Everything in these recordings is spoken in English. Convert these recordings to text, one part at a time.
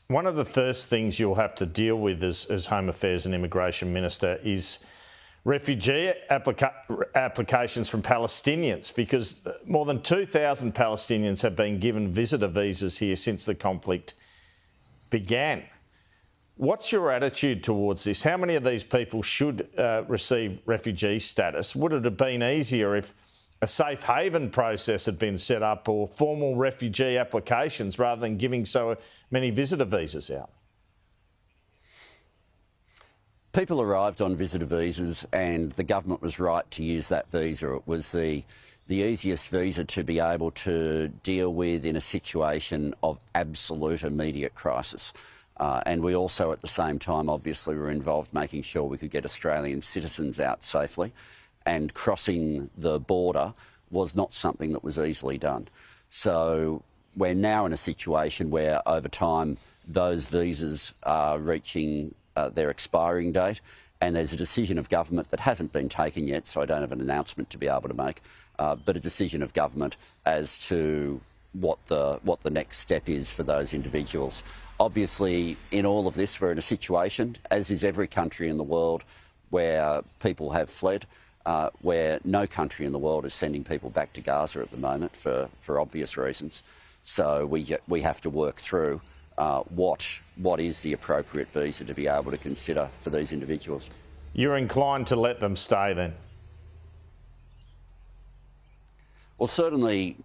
One of the first things you'll have to deal with as Home Affairs and Immigration Minister is refugee applications from Palestinians, because more than 2,000 Palestinians have been given visitor visas here since the conflict began. What's your attitude towards this? How many of these people should receive refugee status? Would it have been easier if a safe haven process had been set up, or formal refugee applications, rather than giving so many visitor visas out? People arrived on visitor visas and the government was right to use that visa. It was the easiest visa to be able to deal with in a situation of absolute immediate crisis. And we also, at the same time, obviously were involved making sure we could get Australian citizens out safely. And crossing the border was not something that was easily done. So we're now in a situation where, over time, those visas are reaching their expiring date, and there's a decision of government that hasn't been taken yet, so I don't have an announcement to be able to make, but a decision of government as to what the next step is for those individuals. Obviously, in all of this, we're in a situation, as is every country in the world, where people have fled, where no country in the world is sending people back to Gaza at the moment for obvious reasons. So we have to work through what is the appropriate visa to be able to consider for these individuals. You're inclined to let them stay then? Well, certainly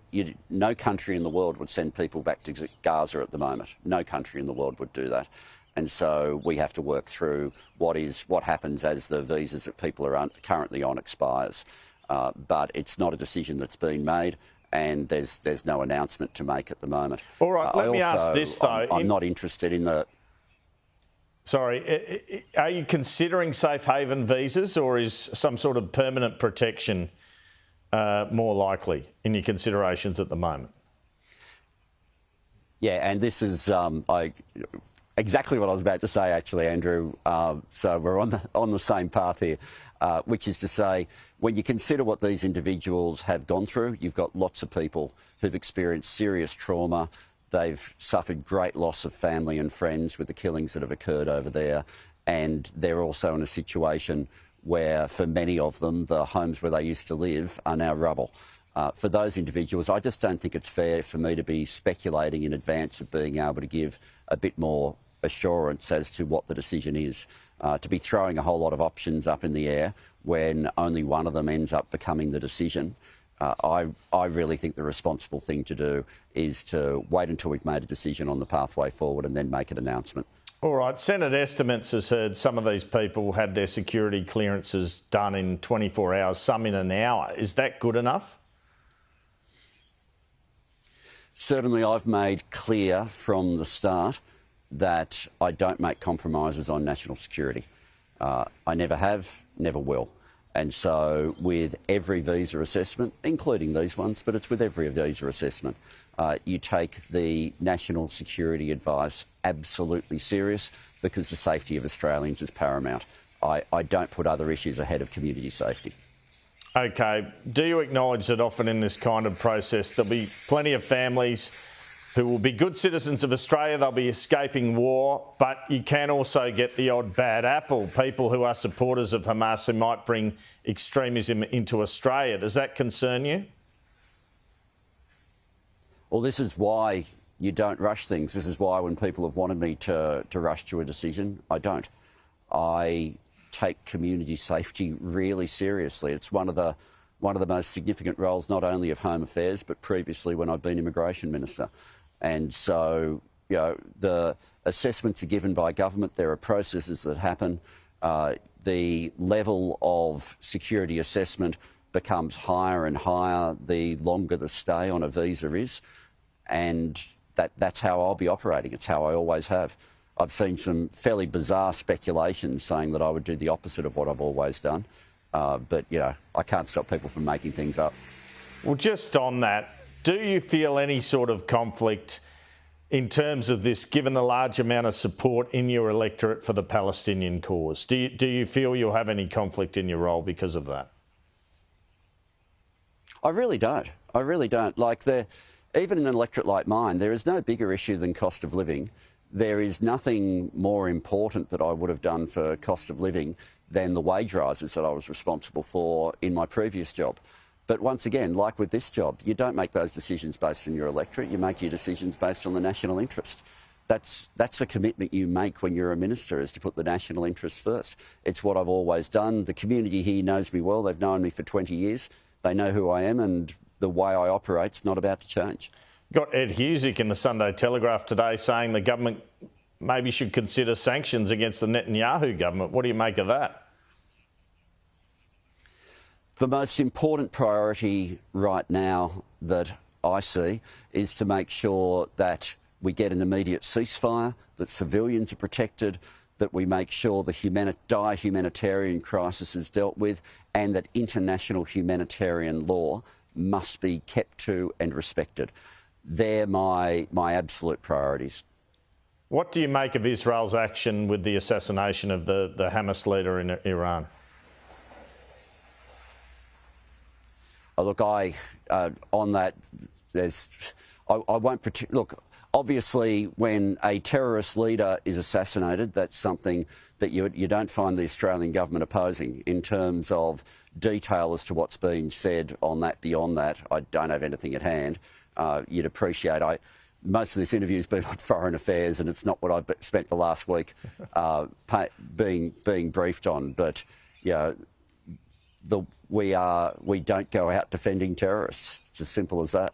no country in the world would send people back to Gaza at the moment. No country in the world would do that. And so we have to work through what happens as the visas that people are currently on expires. But it's not a decision that's been made, and there's no announcement to make at the moment. All right, let me ask this though. I'm not interested in the... Sorry, are you considering safe haven visas, or is some sort of permanent protection more likely in your considerations at the moment? Yeah, and this is exactly what I was about to say, actually, Andrew. So we're on the same path here, which is to say, when you consider what these individuals have gone through, you've got lots of people who've experienced serious trauma. They've suffered great loss of family and friends with the killings that have occurred over there, and they're also in a situation where, for many of them, the homes where they used to live are now rubble. For those individuals, I just don't think it's fair for me to be speculating in advance of being able to give a bit more assurance as to what the decision is. To be throwing a whole lot of options up in the air when only one of them ends up becoming the decision, I really think the responsible thing to do is to wait until we've made a decision on the pathway forward and then make an announcement. All right, Senate Estimates has heard some of these people had their security clearances done in 24 hours, some in an hour. Is that good enough? Certainly, I've made clear from the start that I don't make compromises on national security. I never have, never will. And so with every visa assessment, including these ones, but it's with every visa assessment, you take the national security advice absolutely serious, because the safety of Australians is paramount. I don't put other issues ahead of community safety. OK. Do you acknowledge that often in this kind of process there'll be plenty of families who will be good citizens of Australia, they'll be escaping war, but you can also get the odd bad apple, people who are supporters of Hamas who might bring extremism into Australia? Does that concern you? Well, this is why you don't rush things. This is why when people have wanted me to rush to a decision, I don't. I take community safety really seriously. It's one of the most significant roles, not only of Home Affairs, but previously when I've been Immigration Minister. And so, you know, the assessments are given by government. There are processes that happen. The level of security assessment becomes higher and higher the longer the stay on a visa is. And that's how I'll be operating. It's how I always have. I've seen some fairly bizarre speculations saying that I would do the opposite of what I've always done. But, you know, I can't stop people from making things up. Well, just on that, do you feel any sort of conflict in terms of this, given the large amount of support in your electorate for the Palestinian cause? Do you feel you'll have any conflict in your role because of that? I really don't. I really don't. Like, even in an electorate like mine, there is no bigger issue than cost of living there is nothing more important that I would have done for cost of living than the wage rises that I was responsible for in my previous job. But once again, like with this job, you don't make those decisions based on your electorate, you make your decisions based on the national interest. That's a commitment you make when you're a minister, is to put the national interest first. It's what I've always done. The community here knows me well. They've known me for 20 years. They know who I am, and the way I operate's not about to change. Got Ed Husic in the Sunday Telegraph today saying the government maybe should consider sanctions against the Netanyahu government. What do you make of that? The most important priority right now that I see is to make sure that we get an immediate ceasefire, that civilians are protected, that we make sure the dire humanitarian crisis is dealt with, and that international humanitarian law must be kept to and respected. They're my absolute priorities. What do you make of Israel's action with the assassination of the Hamas leader in Iran? Look, on that, I won't look. Obviously, when a terrorist leader is assassinated, that's something that you don't find the Australian government opposing. In terms of detail as to what's being said on that, beyond that, I don't have anything at hand. You'd appreciate. Most of this interview has been on foreign affairs, and it's not what I've spent the last week being briefed on. But yeah, we don't go out defending terrorists. It's as simple as that.